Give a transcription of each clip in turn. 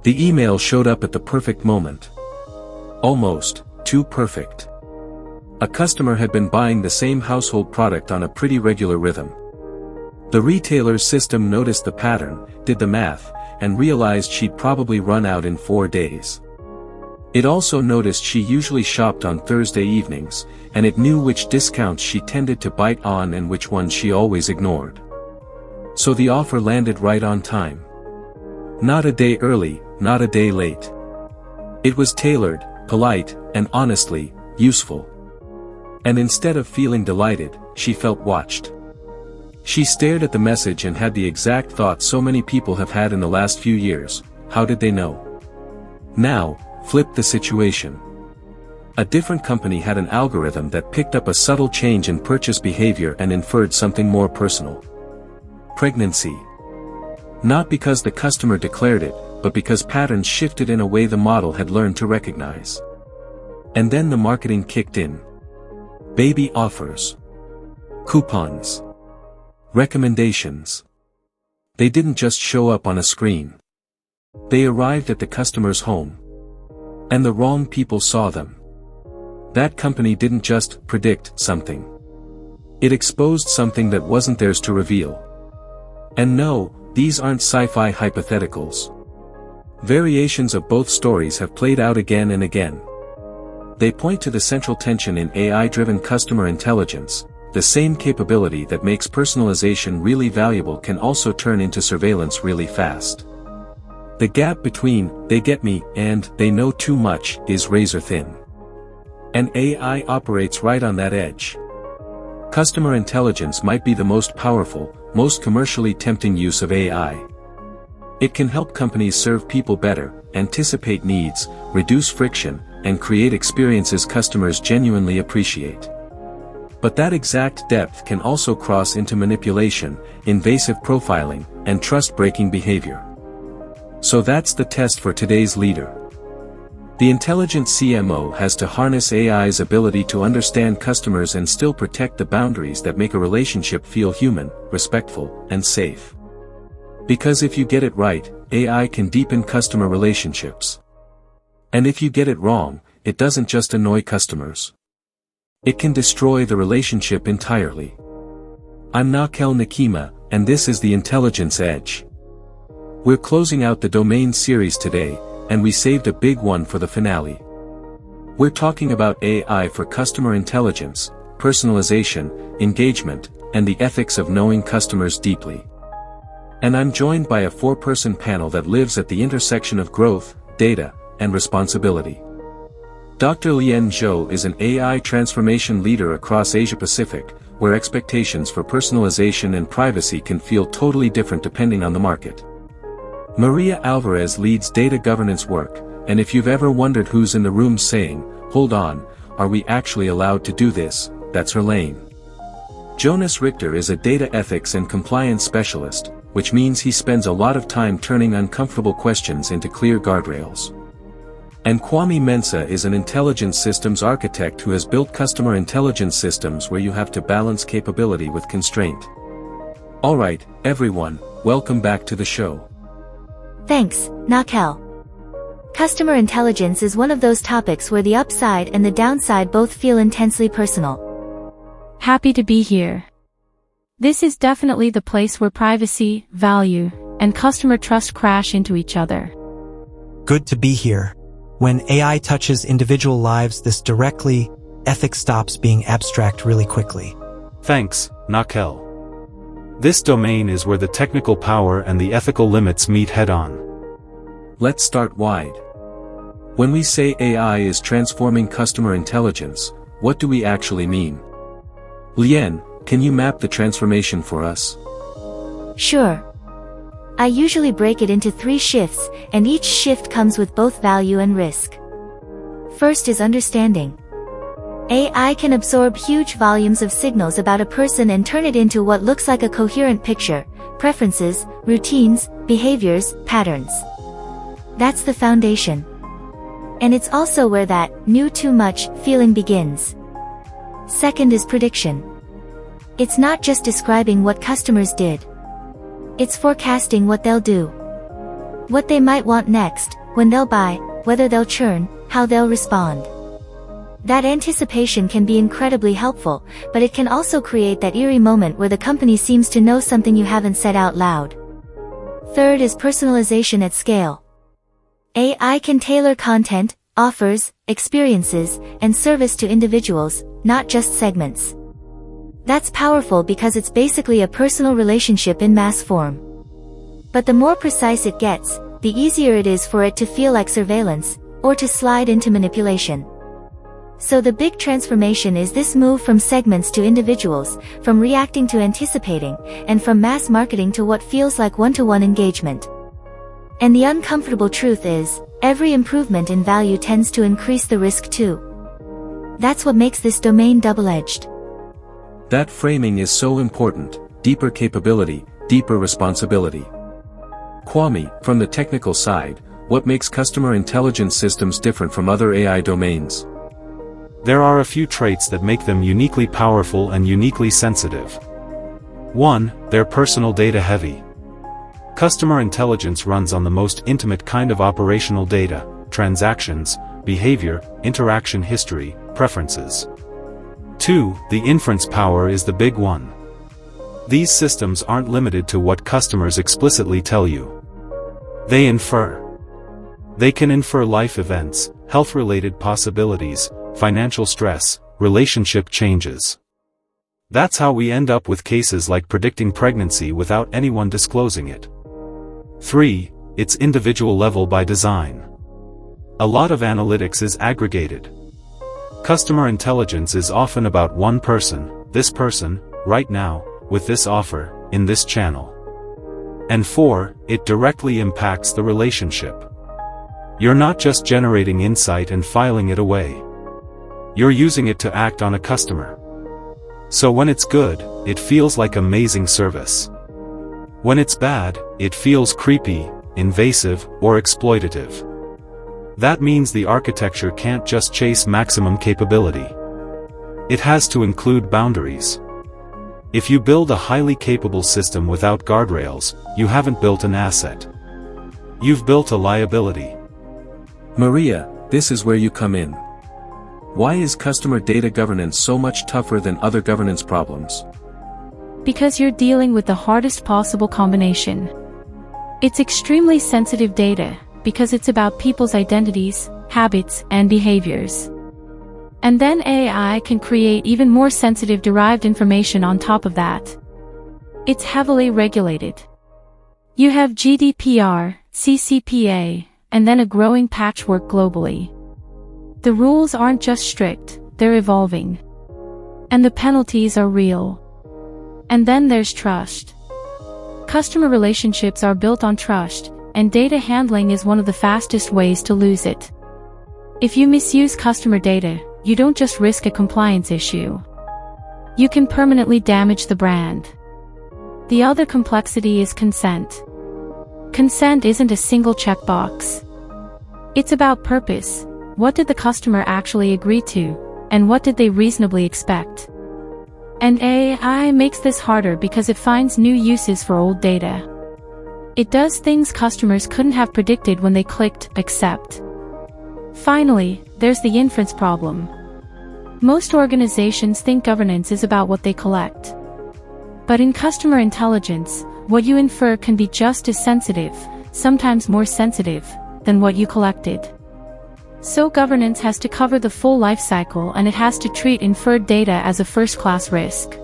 The email showed up at the perfect moment. Almost too perfect. A customer had been buying the same household product on a pretty regular rhythm. The retailer's system noticed the pattern, did the math, and realized she'd probably run out in 4 days. It also noticed she usually shopped on Thursday evenings, and it knew which discounts she tended to bite on and which ones she always ignored. So the offer landed right on time. Not a day early, not a day late. It was tailored, polite, and honestly, useful. And instead of feeling delighted, she felt watched. She stared at the message and had the exact thought so many people have had in the last few years: how did they know? Now, flip the situation. A different company had an algorithm that picked up a subtle change in purchase behavior and inferred something more personal. Pregnancy. Not because the customer declared it, but because patterns shifted in a way the model had learned to recognize. And then the marketing kicked in. Baby offers. Coupons. Recommendations. They didn't just show up on a screen. They arrived at the customer's home. And the wrong people saw them. That company didn't just predict something. It exposed something that wasn't theirs to reveal. And no, these aren't sci-fi hypotheticals. Variations of both stories have played out again and again. They point to the central tension in AI-driven customer intelligence. The same capability that makes personalization really valuable can also turn into surveillance really fast. The gap between "they get me" and "they know too much" is razor thin. And AI operates right on that edge. Customer intelligence might be the most powerful, most commercially tempting use of AI. It can help companies serve people better, anticipate needs, reduce friction, and create experiences customers genuinely appreciate. But that exact depth can also cross into manipulation, invasive profiling, and trust-breaking behavior. So that's the test for today's leader. The intelligent CMO has to harness AI's ability to understand customers and still protect the boundaries that make a relationship feel human, respectful, and safe. Because if you get it right, AI can deepen customer relationships. And if you get it wrong, it doesn't just annoy customers. It can destroy the relationship entirely. I'm Nakel Nakima, and this is the Intelligence Edge. We're closing out the domain series today, and we saved a big one for the finale. We're talking about AI for customer intelligence, personalization, engagement, and the ethics of knowing customers deeply. And I'm joined by a 4-person panel that lives at the intersection of growth, data, and responsibility. Dr. Lian Zhou is an AI transformation leader across Asia-Pacific, where expectations for personalization and privacy can feel totally different depending on the market. Maria Alvarez leads data governance work, and if you've ever wondered who's in the room saying, "Hold on, are we actually allowed to do this?" that's her lane. Jonas Richter is a data ethics and compliance specialist, which means he spends a lot of time turning uncomfortable questions into clear guardrails. And Kwame Mensah is an intelligence systems architect who has built customer intelligence systems where you have to balance capability with constraint. Alright, everyone, welcome back to the show. Thanks, Nakel. Customer intelligence is one of those topics where the upside and the downside both feel intensely personal. Happy to be here. This is definitely the place where privacy, value, and customer trust crash into each other. Good to be here. When AI touches individual lives this directly, ethics stops being abstract really quickly. Thanks, Nakel. This domain is where the technical power and the ethical limits meet head-on. Let's start wide. When we say AI is transforming customer intelligence, what do we actually mean? Lian, can you map the transformation for us? Sure. I usually break it into 3 shifts, and each shift comes with both value and risk. First is understanding. AI can absorb huge volumes of signals about a person and turn it into what looks like a coherent picture: preferences, routines, behaviors, patterns. That's the foundation. And it's also where that "knew too much" feeling begins. Second is prediction. It's not just describing what customers did. It's forecasting what they'll do. What they might want next, when they'll buy, whether they'll churn, how they'll respond. That anticipation can be incredibly helpful, but it can also create that eerie moment where the company seems to know something you haven't said out loud. Third is personalization at scale. AI can tailor content, offers, experiences, and service to individuals, not just segments. That's powerful because it's basically a personal relationship in mass form. But the more precise it gets, the easier it is for it to feel like surveillance, or to slide into manipulation. So the big transformation is this move from segments to individuals, from reacting to anticipating, and from mass marketing to what feels like one-to-one engagement. And the uncomfortable truth is, every improvement in value tends to increase the risk too. That's what makes this domain double-edged. That framing is so important: deeper capability, deeper responsibility. Kwame, from the technical side, what makes customer intelligence systems different from other AI domains? There are a few traits that make them uniquely powerful and uniquely sensitive. 1. They're personal data heavy. Customer intelligence runs on the most intimate kind of operational data: transactions, behavior, interaction history, preferences. 2. The inference power is the big one. These systems aren't limited to what customers explicitly tell you. They infer. They can infer life events, health-related possibilities, financial stress, relationship changes. That's how we end up with cases like predicting pregnancy without anyone disclosing it. 3. It's individual level by design. A lot of analytics is aggregated. Customer intelligence is often about one person, this person, right now, with this offer, in this channel. And 4. It directly impacts the relationship. You're not just generating insight and filing it away. You're using it to act on a customer. So when it's good, it feels like amazing service. When it's bad, it feels creepy, invasive, or exploitative. That means the architecture can't just chase maximum capability. It has to include boundaries. If you build a highly capable system without guardrails, you haven't built an asset. You've built a liability. Maria, this is where you come in. Why is customer data governance so much tougher than other governance problems? Because you're dealing with the hardest possible combination. It's extremely sensitive data, because it's about people's identities, habits, and behaviors. And then AI can create even more sensitive derived information on top of that. It's heavily regulated. You have GDPR, CCPA, and then a growing patchwork globally. The rules aren't just strict, they're evolving. And the penalties are real. And then there's trust. Customer relationships are built on trust, and data handling is one of the fastest ways to lose it. If you misuse customer data, you don't just risk a compliance issue. You can permanently damage the brand. The other complexity is consent. Consent isn't a single checkbox. It's about purpose. What did the customer actually agree to, and what did they reasonably expect? And AI makes this harder because it finds new uses for old data. It does things customers couldn't have predicted when they clicked accept. Finally, there's the inference problem. Most organizations think governance is about what they collect. But in customer intelligence, what you infer can be just as sensitive, sometimes more sensitive, than what you collected. So governance has to cover the full life cycle, and it has to treat inferred data as a first-class risk.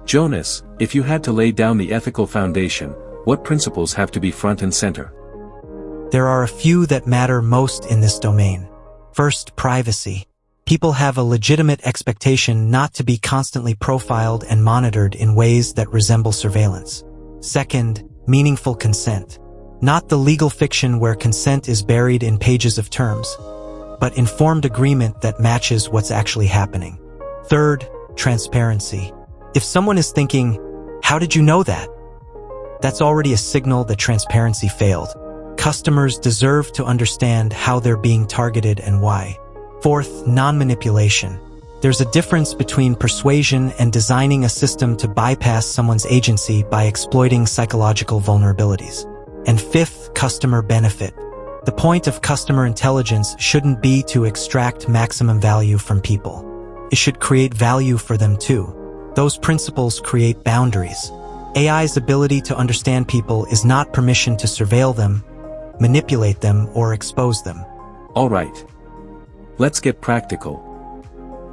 Jonas, if you had to lay down the ethical foundation, what principles have to be front and center? There are a few that matter most in this domain. First, privacy. People have a legitimate expectation not to be constantly profiled and monitored in ways that resemble surveillance. Second, meaningful consent. Not the legal fiction where consent is buried in pages of terms, but informed agreement that matches what's actually happening. Third, transparency. If someone is thinking, "How did you know that?" that's already a signal that transparency failed. Customers deserve to understand how they're being targeted and why. Fourth, non-manipulation. There's a difference between persuasion and designing a system to bypass someone's agency by exploiting psychological vulnerabilities. And fifth, of customer benefit. The point of customer intelligence shouldn't be to extract maximum value from people. It should create value for them too. Those principles create boundaries. AI's ability to understand people is not permission to surveil them, manipulate them, or expose them. All right. Let's get practical.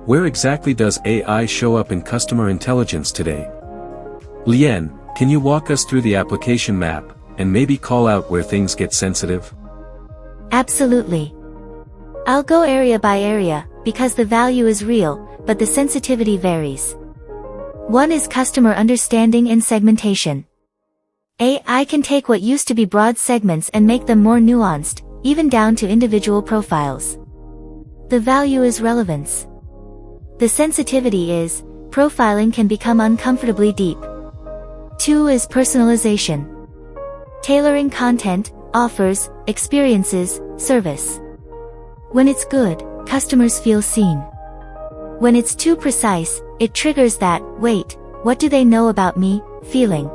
Where exactly does AI show up in customer intelligence today? Lien, can you walk us through the application map, and maybe call out where things get sensitive? Absolutely. I'll go area by area, because the value is real, but the sensitivity varies. One is customer understanding and segmentation. AI can take what used to be broad segments and make them more nuanced, even down to individual profiles. The value is relevance. The sensitivity is, profiling can become uncomfortably deep. 2 is personalization. Tailoring content, offers, experiences, service. When it's good, customers feel seen. When it's too precise, it triggers that, wait, what do they know about me, feeling.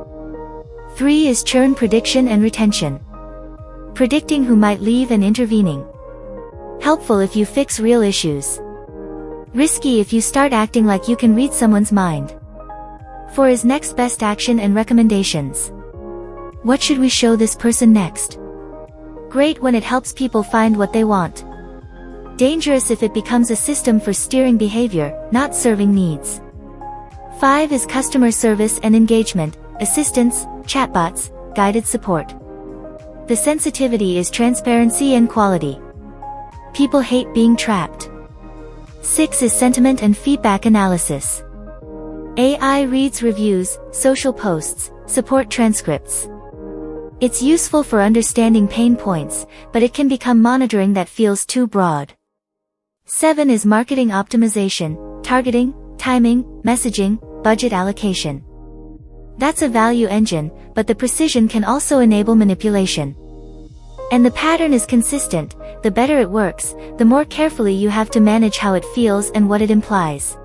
3 is churn prediction and retention. Predicting who might leave and intervening. Helpful if you fix real issues. Risky if you start acting like you can read someone's mind. 4 is next best action and recommendations. What should we show this person next? Great when it helps people find what they want. Dangerous if it becomes a system for steering behavior, not serving needs. 5 is customer service and engagement, assistance, chatbots, guided support. The sensitivity is transparency and quality. People hate being trapped. 6 is sentiment and feedback analysis. AI reads reviews, social posts, support transcripts. It's useful for understanding pain points, but it can become monitoring that feels too broad. 7 is marketing optimization, targeting, timing, messaging, budget allocation. That's a value engine, but the precision can also enable manipulation. And the pattern is consistent. The better it works, the more carefully you have to manage how it feels and what it implies.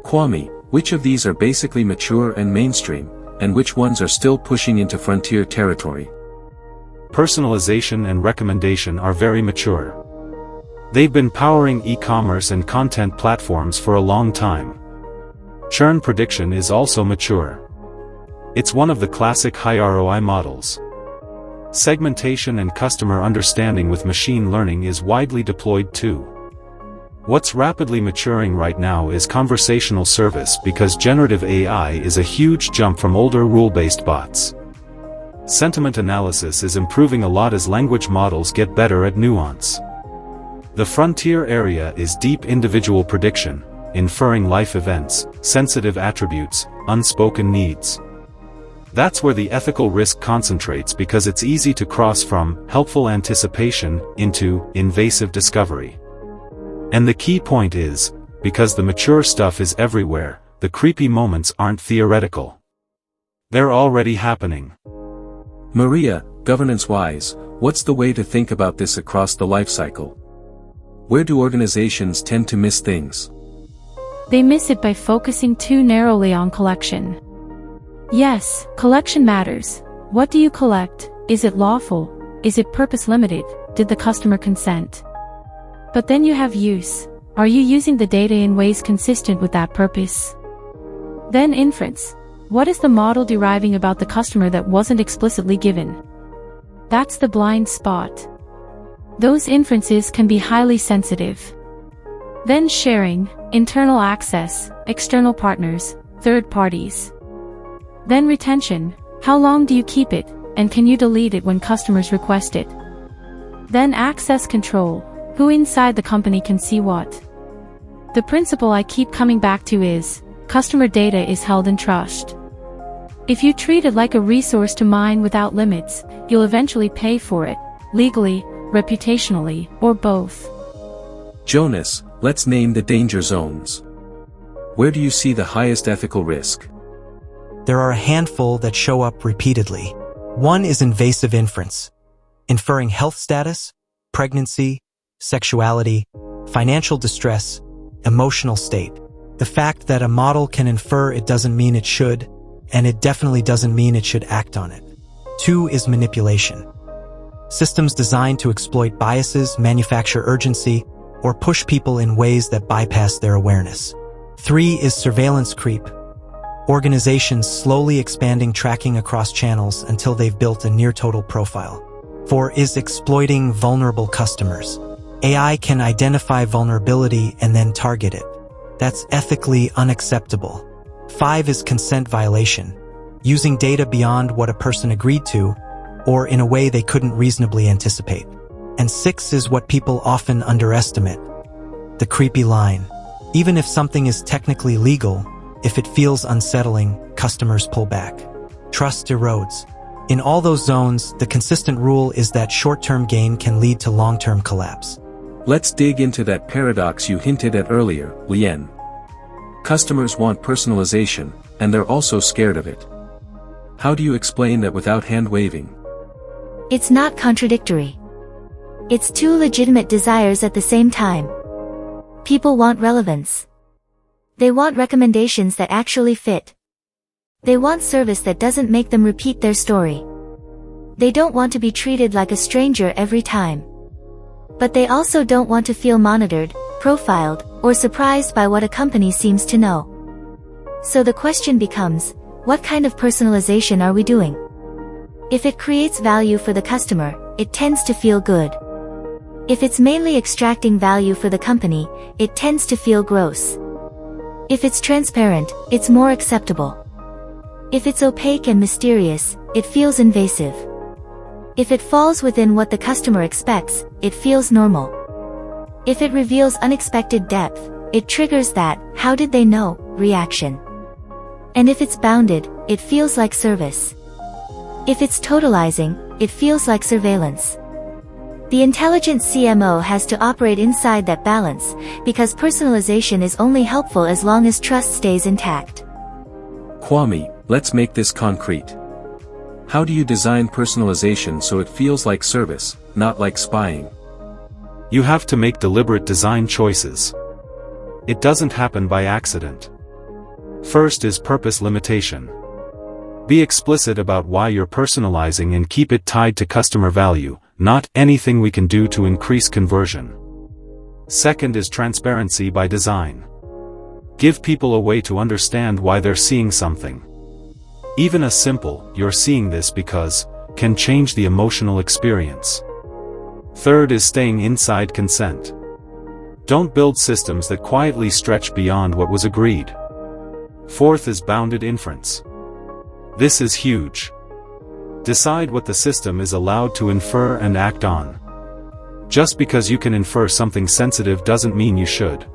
Kwame, which of these are basically mature and mainstream, and which ones are still pushing into frontier territory? Personalization and recommendation are very mature. They've been powering e-commerce and content platforms for a long time. Churn prediction is also mature. It's one of the classic high ROI models. Segmentation and customer understanding with machine learning is widely deployed too. What's rapidly maturing right now is conversational service because generative AI is a huge jump from older rule-based bots. Sentiment analysis is improving a lot as language models get better at nuance. The frontier area is deep individual prediction, inferring life events, sensitive attributes, unspoken needs. That's where the ethical risk concentrates because it's easy to cross from helpful anticipation into invasive discovery. And the key point is, because the mature stuff is everywhere, the creepy moments aren't theoretical. They're already happening. Maria, governance-wise, what's the way to think about this across the lifecycle? Where do organizations tend to miss things? They miss it by focusing too narrowly on collection. Yes, collection matters. What do you collect? Is it lawful? Is it purpose-limited? Did the customer consent? But then you have use. Are you using the data in ways consistent with that purpose? Then inference. What is the model deriving about the customer that wasn't explicitly given? That's the blind spot. Those inferences can be highly sensitive. Then sharing, internal access, external partners, third parties. Then retention, how long do you keep it, and can you delete it when customers request it? Then access control, who inside the company can see what? The principle I keep coming back to is, customer data is held in trust. If you treat it like a resource to mine without limits, you'll eventually pay for it, legally, reputationally, or both. Jonas, let's name the danger zones. Where do you see the highest ethical risk? There are a handful that show up repeatedly. One is invasive inference, inferring health status, pregnancy, sexuality, financial distress, emotional state. The fact that a model can infer it doesn't mean it should, and it definitely doesn't mean it should act on it. 2 is manipulation. Systems designed to exploit biases, manufacture urgency, or push people in ways that bypass their awareness. 3 is surveillance creep. Organizations slowly expanding tracking across channels until they've built a near-total profile. 4 is exploiting vulnerable customers. AI can identify vulnerability and then target it. That's ethically unacceptable. 5 is consent violation. Using data beyond what a person agreed to, or in a way they couldn't reasonably anticipate. And 6 is what people often underestimate. The creepy line. Even if something is technically legal, if it feels unsettling, customers pull back. Trust erodes. In all those zones, the consistent rule is that short-term gain can lead to long-term collapse. Let's dig into that paradox you hinted at earlier, Lien. Customers want personalization, and they're also scared of it. How do you explain that without hand-waving? It's not contradictory. It's two legitimate desires at the same time. People want relevance. They want recommendations that actually fit. They want service that doesn't make them repeat their story. They don't want to be treated like a stranger every time. But they also don't want to feel monitored, profiled, or surprised by what a company seems to know. So the question becomes, what kind of personalization are we doing? If it creates value for the customer, it tends to feel good. If it's mainly extracting value for the company, it tends to feel gross. If it's transparent, it's more acceptable. If it's opaque and mysterious, it feels invasive. If it falls within what the customer expects, it feels normal. If it reveals unexpected depth, it triggers that "how did they know" reaction. And if it's bounded, it feels like service. If it's totalizing, it feels like surveillance. The intelligent CMO has to operate inside that balance, because personalization is only helpful as long as trust stays intact. Kwame, let's make this concrete. How do you design personalization so it feels like service, not like spying? You have to make deliberate design choices. It doesn't happen by accident. First is purpose limitation. Be explicit about why you're personalizing and keep it tied to customer value, not anything we can do to increase conversion. Second is transparency by design. Give people a way to understand why they're seeing something. Even a simple, "you're seeing this because," can change the emotional experience. Third is staying inside consent. Don't build systems that quietly stretch beyond what was agreed. Fourth is bounded inference. This is huge. Decide what the system is allowed to infer and act on. Just because you can infer something sensitive doesn't mean you should.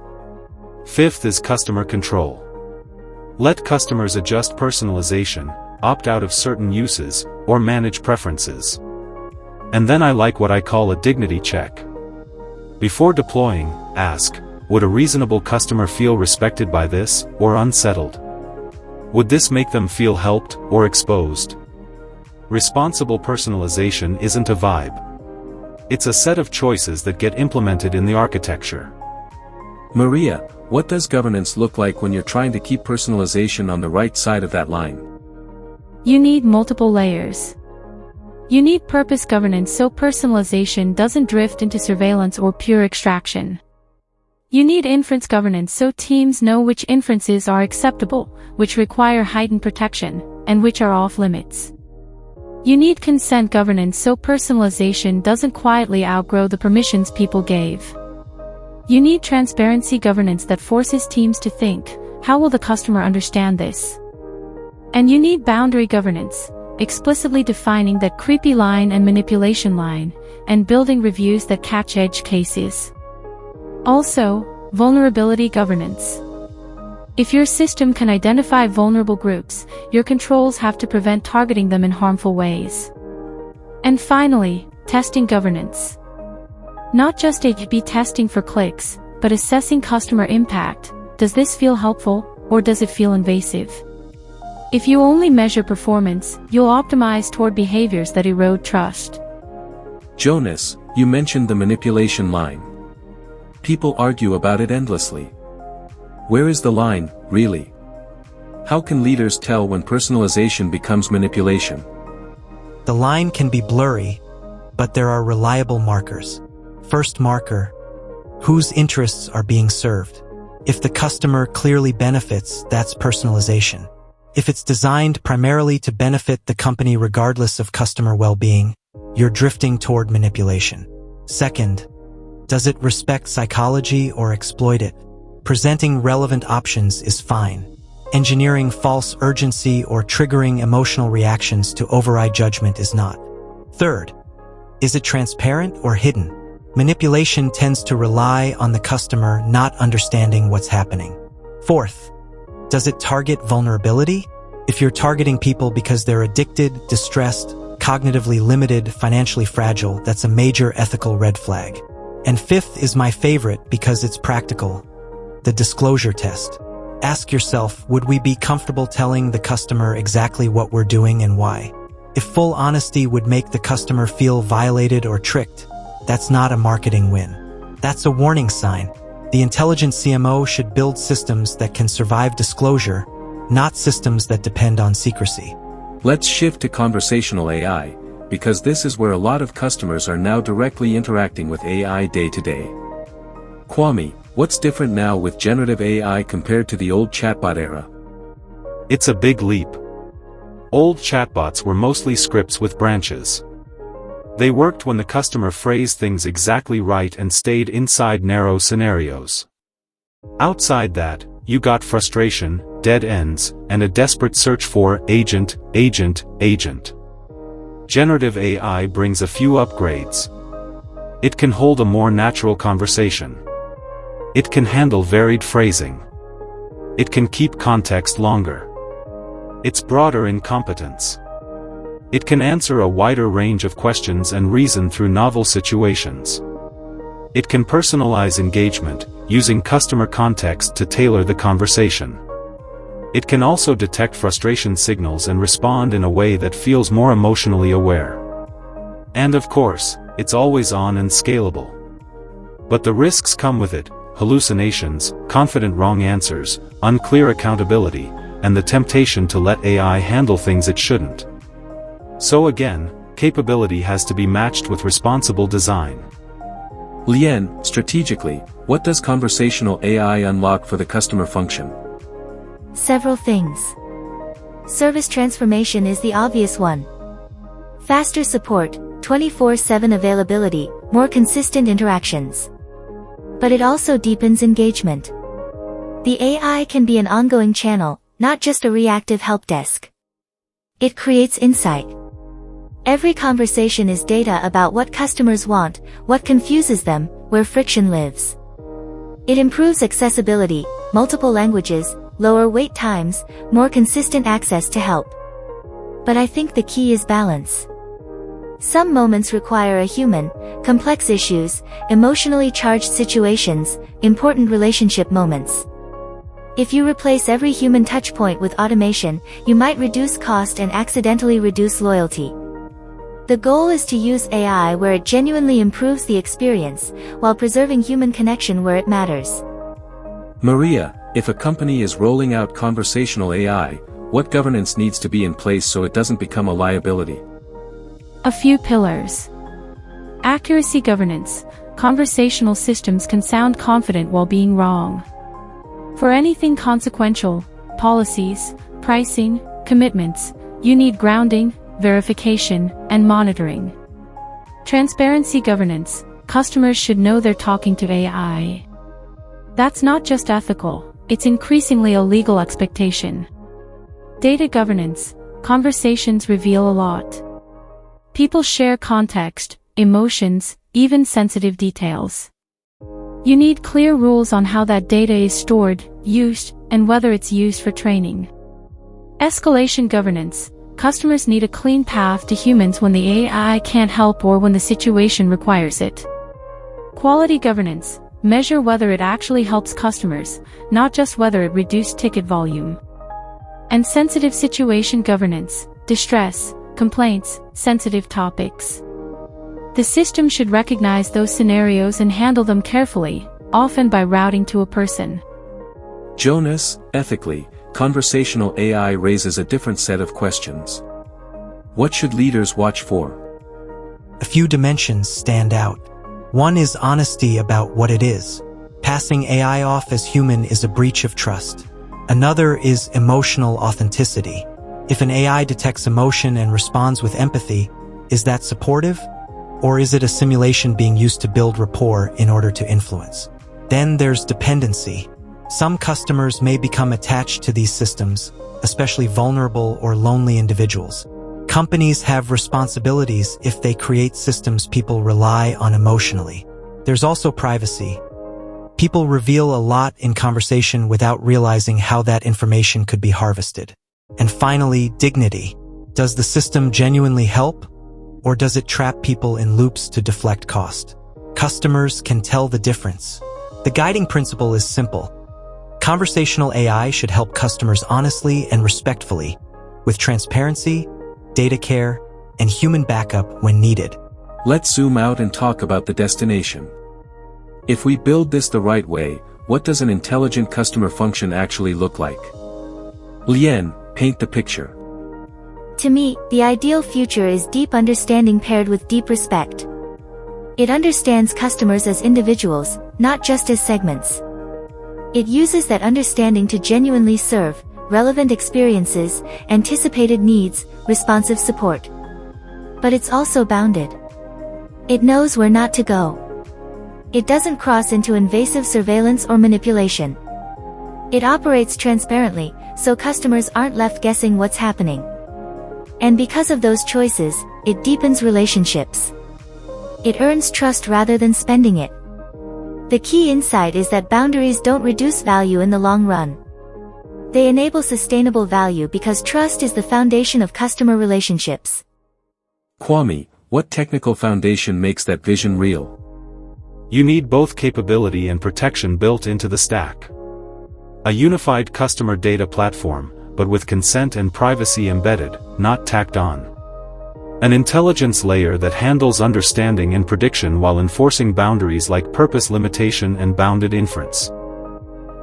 Fifth is customer control. Let customers adjust personalization, opt out of certain uses, or manage preferences. And then I like what I call a dignity check. Before deploying, ask, would a reasonable customer feel respected by this, or unsettled? Would this make them feel helped, or exposed? Responsible personalization isn't a vibe. It's a set of choices that get implemented in the architecture. Maria, what does governance look like when you're trying to keep personalization on the right side of that line? You need multiple layers. You need purpose governance so personalization doesn't drift into surveillance or pure extraction. You need inference governance so teams know which inferences are acceptable, which require heightened protection, and which are off limits. You need consent governance so personalization doesn't quietly outgrow the permissions people gave. You need transparency governance that forces teams to think, how will the customer understand this? And you need boundary governance, explicitly defining that creepy line and manipulation line, and building reviews that catch edge cases. Also, vulnerability governance. If your system can identify vulnerable groups, your controls have to prevent targeting them in harmful ways. And finally, testing governance. Not just A/B testing for clicks, but assessing customer impact. Does this feel helpful, or does it feel invasive? If you only measure performance, you'll optimize toward behaviors that erode trust. Jonas, you mentioned the manipulation line. People argue about it endlessly. Where is the line, really? How can leaders tell when personalization becomes manipulation? The line can be blurry. but there are reliable markers. First marker: whose interests are being served. If the customer clearly benefits, that's personalization. If it's designed primarily to benefit the company regardless of customer well-being, you're drifting toward manipulation. Second, does it respect psychology or exploit it? Presenting relevant options is fine. Engineering false urgency or triggering emotional reactions to override judgment is not. Third, is it transparent or hidden? Manipulation tends to rely on the customer not understanding what's happening. Fourth, does it target vulnerability? If you're targeting people because they're addicted, distressed, cognitively limited, financially fragile, that's a major ethical red flag. And fifth is my favorite because it's practical: the disclosure test. Ask yourself, would we be comfortable telling the customer exactly what we're doing and why? If full honesty would make the customer feel violated or tricked, that's not a marketing win. That's a warning sign. The intelligent CMO should build systems that can survive disclosure, not systems that depend on secrecy. Let's shift to conversational AI, because this is where a lot of customers are now directly interacting with AI day to day. Kwame, what's different now with generative AI compared to the old chatbot era? It's a big leap. Old chatbots were mostly scripts with branches. They worked when the customer phrased things exactly right and stayed inside narrow scenarios. Outside that, you got frustration, dead ends, and a desperate search for agent. Generative AI brings a few upgrades. It can hold a more natural conversation. It can handle varied phrasing. It can keep context longer. It's broader in competence. It can answer a wider range of questions and reason through novel situations. It can personalize engagement, using customer context to tailor the conversation. It can also detect frustration signals and respond in a way that feels more emotionally aware. And of course, it's always on and scalable. But the risks come with it: hallucinations, confident wrong answers, unclear accountability, and the temptation to let AI handle things it shouldn't. So again, capability has to be matched with responsible design. Lien, strategically, what does conversational AI unlock for the customer function? Several things. Service transformation is the obvious one. Faster support, 24/7 availability, more consistent interactions. But it also deepens engagement. The AI can be an ongoing channel, not just a reactive help desk. It creates insight. Every conversation is data about what customers want, what confuses them, where friction lives. It improves accessibility, multiple languages, lower wait times, more consistent access to help. But I think the key is balance. Some moments require a human, complex issues, emotionally charged situations, important relationship moments. If you replace every human touchpoint with automation, you might reduce cost and accidentally reduce loyalty. The goal is to use AI where it genuinely improves the experience, while preserving human connection where it matters. Maria, if a company is rolling out conversational AI, what governance needs to be in place so it doesn't become a liability? A few pillars. Accuracy governance. Conversational systems can sound confident while being wrong. For anything consequential, policies, pricing, commitments, you need grounding, verification, and monitoring. Transparency governance. Customers should know they're talking to AI. That's not just ethical, it's increasingly a legal expectation. Data governance. Conversations reveal a lot. People share context, emotions, even sensitive details. You need clear rules on how that data is stored, used, and whether it's used for training. Escalation governance. Customers need a clean path to humans when the AI can't help or when the situation requires it. Quality governance. Measure whether it actually helps customers, not just whether it reduced ticket volume. And sensitive situation governance. Distress, complaints, sensitive topics. The system should recognize those scenarios and handle them carefully, often by routing to a person. Jonas, ethically, conversational AI raises a different set of questions. What should leaders watch for? A few dimensions stand out. One is honesty about what it is. Passing AI off as human is a breach of trust. Another is emotional authenticity. If an AI detects emotion and responds with empathy, is that supportive? Or is it a simulation being used to build rapport in order to influence? Then there's dependency. Some customers may become attached to these systems, especially vulnerable or lonely individuals. Companies have responsibilities if they create systems people rely on emotionally. There's also privacy. People reveal a lot in conversation without realizing how that information could be harvested. And finally, dignity. Does the system genuinely help? Or does it trap people in loops to deflect cost? Customers can tell the difference. The guiding principle is simple. Conversational AI should help customers honestly and respectfully, with transparency, data care, and human backup when needed. Let's zoom out and talk about the destination. If we build this the right way, what does an intelligent customer function actually look like? Lien, paint the picture. To me, the ideal future is deep understanding paired with deep respect. It understands customers as individuals, not just as segments. It uses that understanding to genuinely serve relevant experiences, anticipated needs, responsive support. But it's also bounded. It knows where not to go. It doesn't cross into invasive surveillance or manipulation. It operates transparently, so customers aren't left guessing what's happening. And because of those choices, it deepens relationships. It earns trust rather than spending it. The key insight is that boundaries don't reduce value in the long run. They enable sustainable value because trust is the foundation of customer relationships. Kwame, what technical foundation makes that vision real? You need both capability and protection built into the stack. A unified customer data platform, but with consent and privacy embedded, not tacked on. An intelligence layer that handles understanding and prediction while enforcing boundaries like purpose limitation and bounded inference.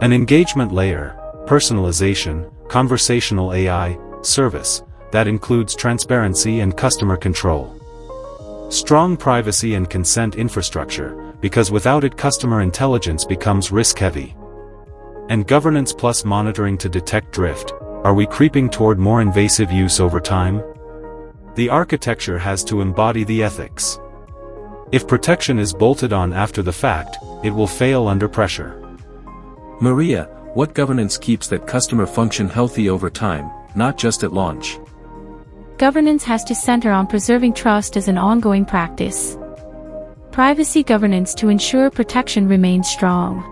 An engagement layer, personalization, conversational AI, service, that includes transparency and customer control. Strong privacy and consent infrastructure, because without it customer intelligence becomes risk-heavy. And governance plus monitoring to detect drift. Are we creeping toward more invasive use over time? The architecture has to embody the ethics. If protection is bolted on after the fact, it will fail under pressure. Maria, what governance keeps that customer function healthy over time, not just at launch? Governance has to center on preserving trust as an ongoing practice. Privacy governance to ensure protection remains strong.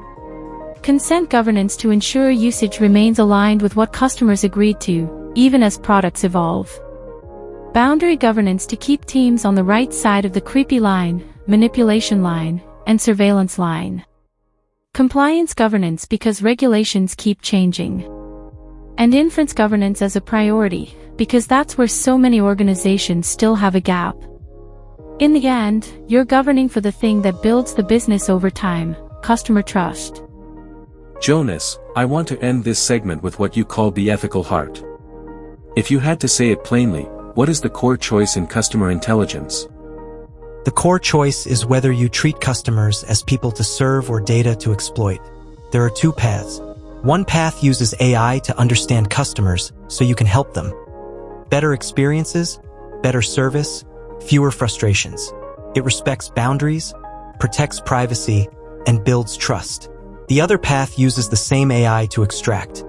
Consent governance to ensure usage remains aligned with what customers agreed to, even as products evolve. Boundary governance to keep teams on the right side of the creepy line, manipulation line, and surveillance line. Compliance governance because regulations keep changing. And inference governance as a priority, because that's where so many organizations still have a gap. In the end, you're governing for the thing that builds the business over time, customer trust. Jonas, I want to end this segment with what you call the ethical heart. If you had to say it plainly, what is the core choice in customer intelligence? The core choice is whether you treat customers as people to serve or data to exploit. There are two paths. One path uses AI to understand customers so you can help them. Better experiences, better service, fewer frustrations. It respects boundaries, protects privacy, and builds trust. The other path uses the same AI to extract,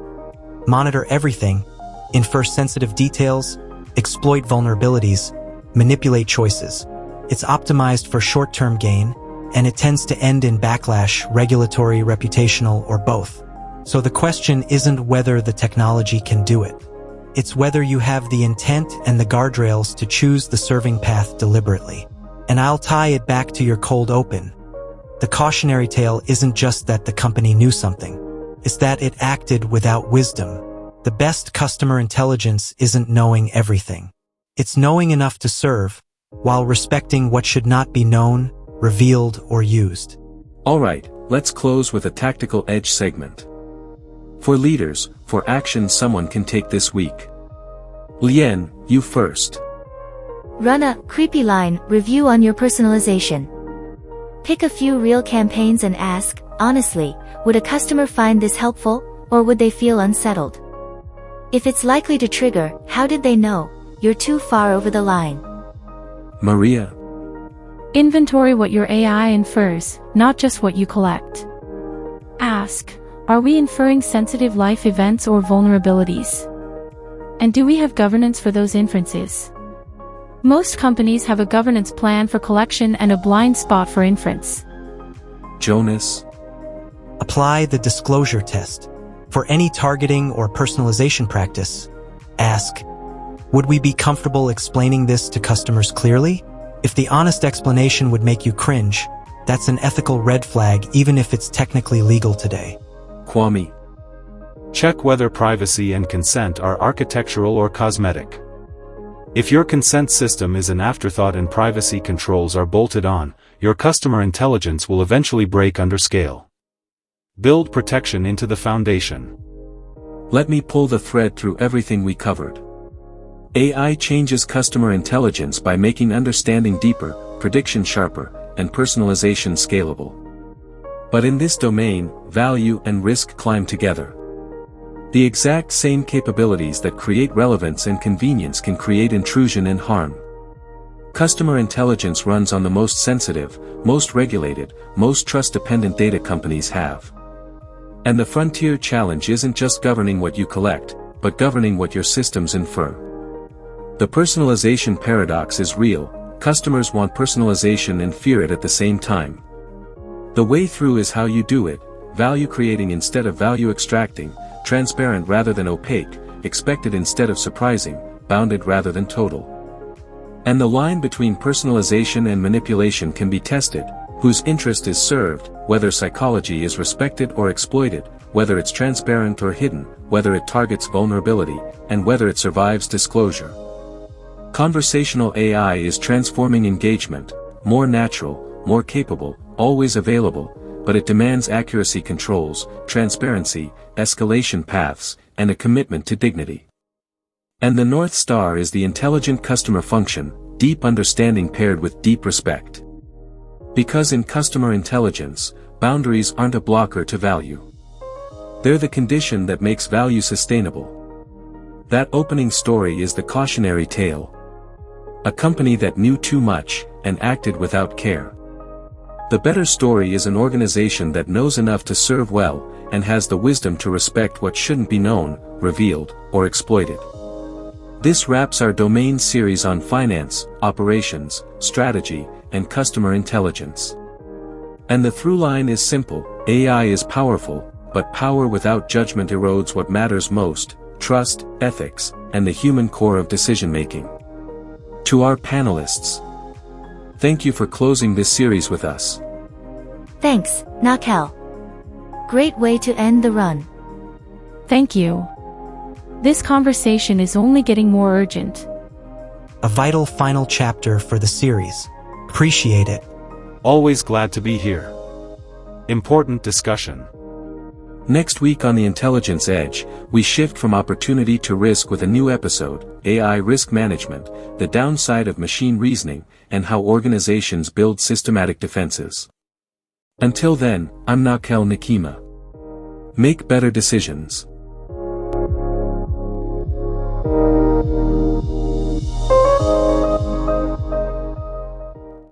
monitor everything, infer sensitive details, exploit vulnerabilities, manipulate choices. It's optimized for short-term gain, and it tends to end in backlash, regulatory, reputational, or both. So the question isn't whether the technology can do it. It's whether you have the intent and the guardrails to choose the serving path deliberately. And I'll tie it back to your cold open. The cautionary tale isn't just that the company knew something. It's that it acted without wisdom. The best customer intelligence isn't knowing everything. It's knowing enough to serve, while respecting what should not be known, revealed, or used. Alright, let's close with a tactical edge segment. For leaders, for action someone can take this week. Lien, you first. Run a creepy line review on your personalization. Pick a few real campaigns and ask, honestly, would a customer find this helpful, or would they feel unsettled? If it's likely to trigger, how did they know you're too far over the line? Maria. Inventory what your AI infers, not just what you collect. Ask, are we inferring sensitive life events or vulnerabilities? And do we have governance for those inferences? Most companies have a governance plan for collection and a blind spot for inference. Jonas. Apply the disclosure test. For any targeting or personalization practice, ask, would we be comfortable explaining this to customers clearly? If the honest explanation would make you cringe, that's an ethical red flag even if it's technically legal today. Kwame. Check whether privacy and consent are architectural or cosmetic. If your consent system is an afterthought and privacy controls are bolted on, your customer intelligence will eventually break under scale. Build protection into the foundation. Let me pull the thread through everything we covered. AI changes customer intelligence by making understanding deeper, prediction sharper, and personalization scalable. But in this domain, value and risk climb together. The exact same capabilities that create relevance and convenience can create intrusion and harm. Customer intelligence runs on the most sensitive, most regulated, most trust-dependent data companies have. And the frontier challenge isn't just governing what you collect, but governing what your systems infer. The personalization paradox is real. Customers want personalization and fear it at the same time. The way through is how you do it, value creating instead of value extracting, transparent rather than opaque, expected instead of surprising, bounded rather than total. And the line between personalization and manipulation can be tested, whose interest is served, whether psychology is respected or exploited, whether it's transparent or hidden, whether it targets vulnerability, and whether it survives disclosure. Conversational AI is transforming engagement, more natural, more capable, always available, but it demands accuracy controls, transparency, escalation paths, and a commitment to dignity. And the North Star is the intelligent customer function, deep understanding paired with deep respect. Because in customer intelligence, boundaries aren't a blocker to value. They're the condition that makes value sustainable. That opening story is the cautionary tale. A company that knew too much, and acted without care. The better story is an organization that knows enough to serve well, and has the wisdom to respect what shouldn't be known, revealed, or exploited. This wraps our domain series on finance, operations, strategy, and customer intelligence. And the through line is simple: AI is powerful, but power without judgment erodes what matters most: trust, ethics, and the human core of decision-making. To our panelists, thank you for closing this series with us. Thanks, Nakel. Great way to end the run. Thank you. This conversation is only getting more urgent. A vital final chapter for the series. Appreciate it. Always glad to be here. Important discussion. Next week on The Intelligence Edge, we shift from opportunity to risk with a new episode, AI Risk Management, the downside of machine reasoning, and how organizations build systematic defenses. Until then, I'm Nakel Nikima. Make better decisions.